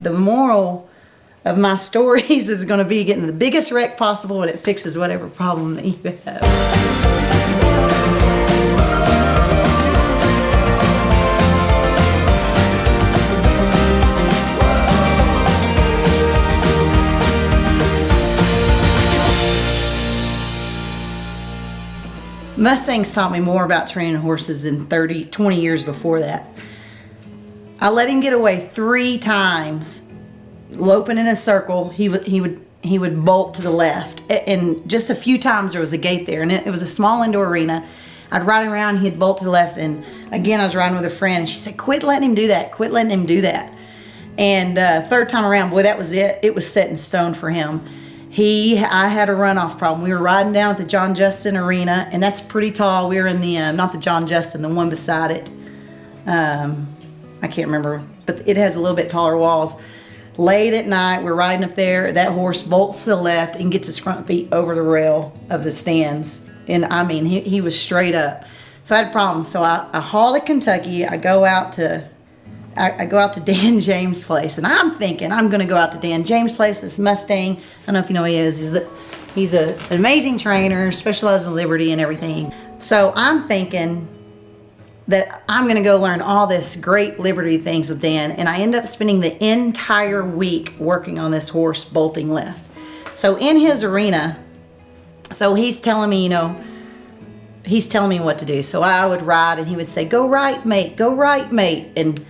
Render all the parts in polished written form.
The moral of my stories is going to be getting the biggest wreck possible, and it fixes whatever problem that you have. Mustangs taught me more about training horses than 20 years before that. I let him get away 3 times, loping in a circle. He would bolt to the left, and just a few times there was a gate there, and it was a small indoor arena. I'd ride around, he'd bolt to the left, and again I was riding with a friend, and she said, "Quit letting him do that. Quit letting him do that." And third time around, boy, that was it. It was set in stone for him. I had a runoff problem. We were riding down at the John Justin Arena, and that's pretty tall. We were in the, not the John Justin, the one beside it. I can't remember, but it has a little bit taller walls. Late at night, we're riding up there. That horse bolts to the left and gets his front feet over the rail of the stands. And I mean, he was straight up. So I had problems. So I haul to Kentucky. I go out to Dan James' place, and I'm thinking I'm going to go out to Dan James' place. This Mustang, I don't know if you know who he is. He's an amazing trainer, specializes in Liberty and everything. So I'm thinking that I'm going to go learn all this great Liberty things with Dan, and I end up spending the entire week working on this horse bolting left. So in his arena, so he's telling me, he's telling me what to do. So I would ride, and he would say, "Go right, mate, go right, mate." And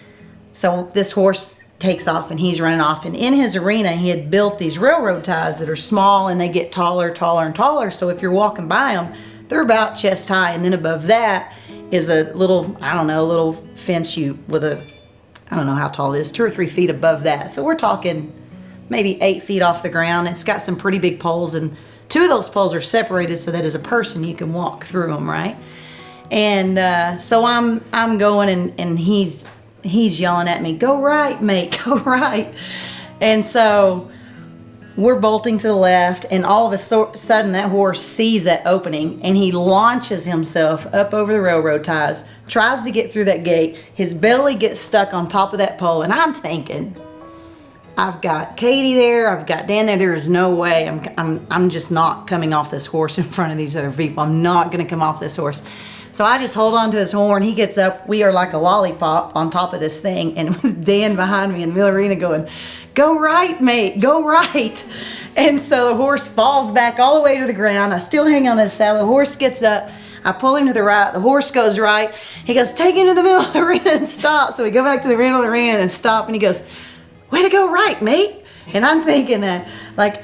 so this horse takes off, and he's running off. And in his arena, he had built these railroad ties that are small, and they get taller, taller, and taller. So if you're walking by them, they're about chest high. And then above that is a little, little fence with I don't know how tall it is, 2 or 3 feet above that. So we're talking maybe 8 feet off the ground. It's got some pretty big poles, and 2 of those poles are separated so that as a person you can walk through them, right? And so I'm going, and he's yelling at me, "Go right, mate, go right." And so we're bolting to the left, and all of a sudden that horse sees that opening, and he launches himself up over the railroad ties, tries to get through that gate. His belly gets stuck on top of that pole, and I'm thinking, I've got Katie there, I've got Dan there. There is no way I'm just not coming off this horse in front of these other people. I'm not going to come off this horse. So I just hold on to his horn. He gets up. We are like a lollipop on top of this thing, and with Dan behind me in the middle arena going, "Go right, mate, go right." And so the horse falls back all the way to the ground. I still hang on his saddle. The horse gets up. I pull him to the right. The horse goes right. He goes, "Take him to the middle of the arena and stop." So we go back to the middle of the arena and stop, and he goes, "Way to go right, mate." And I'm thinking that, like,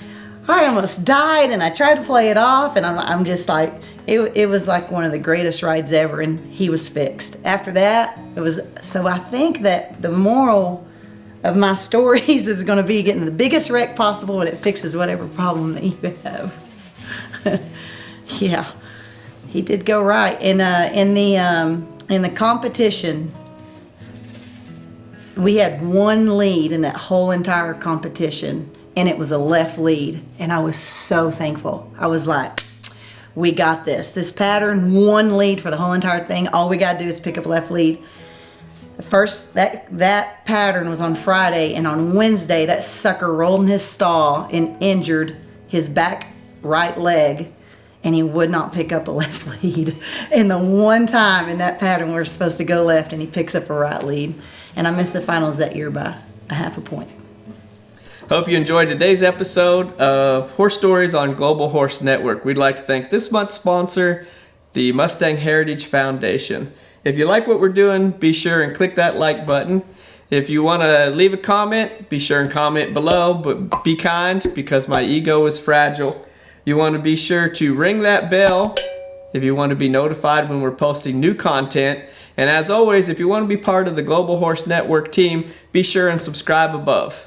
I almost died, and I tried to play it off, and I'm just like, it was like one of the greatest rides ever, and he was fixed. After that, so I think that the moral of my stories is going to be getting the biggest wreck possible, and it fixes whatever problem that you have. Yeah, he did go right. And in the competition, we had 1 lead in that whole entire competition, and it was a left lead, and I was so thankful. I was like, we got this. This pattern, 1 lead for the whole entire thing. All we got to do is pick up left lead. First, that pattern was on Friday, and on Wednesday, that sucker rolled in his stall and injured his back right leg, and he would not pick up a left lead. And the one time in that pattern we're supposed to go left, and he picks up a right lead. And I missed the finals that year by a half a point. Hope you enjoyed today's episode of Horse Stories on Global Horse Network. We'd like to thank this month's sponsor, the Mustang Heritage Foundation. If you like what we're doing, be sure and click that like button. If you want to leave a comment, be sure and comment below, but be kind because my ego is fragile. You want to be sure to ring that bell if you want to be notified when we're posting new content. And as always, if you want to be part of the Global Horse Network team, be sure and subscribe above.